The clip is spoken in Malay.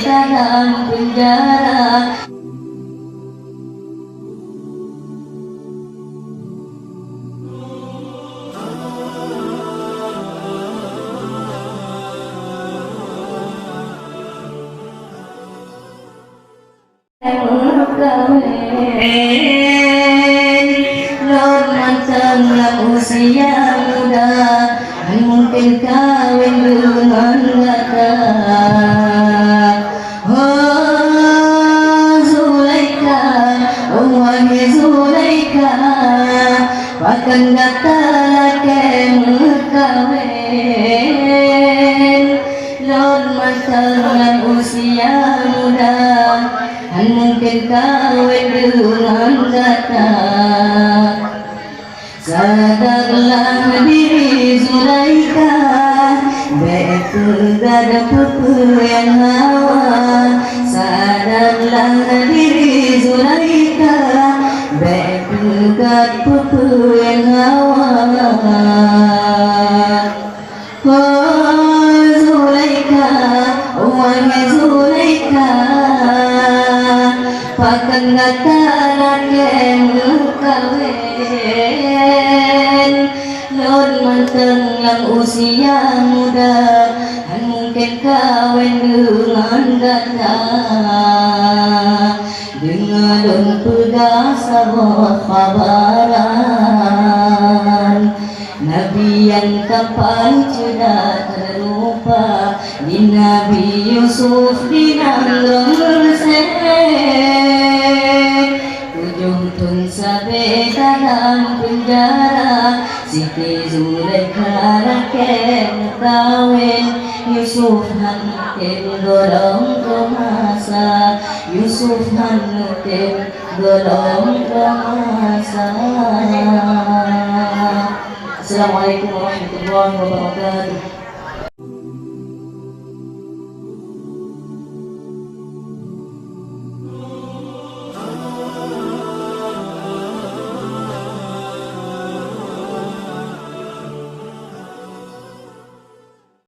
dalam penjara. Lord matang usia muda, mungkin kawin dengan gata. Oh Zulaika, oh wahai Zulaika, bahkan gata laki kawin. Lord matang usia muda, mungkin kawin dengan gata. Sadarlah diri Zulaika, betul gada pupu yang hawa. Sadarlah diri Zulaika, betul gada pupu yang hawa. Oh Zulaika, oh wahai Zulaika, pakan gata laki kawin. Lord matang yang usia muda, mungkin kawin dengan gata. Dengan pedas sabah kabaran, Nabi yang kapan tidak terlupa, di Nabi Yusuf di Nanggong tun sampai dalam penjara. Siti Zulaika rakyat kawin, Yusuf hanutin golong kemasa. Yusuf hanutin golong kemasa. Assalamualaikum warahmatullahi wabarakatuh.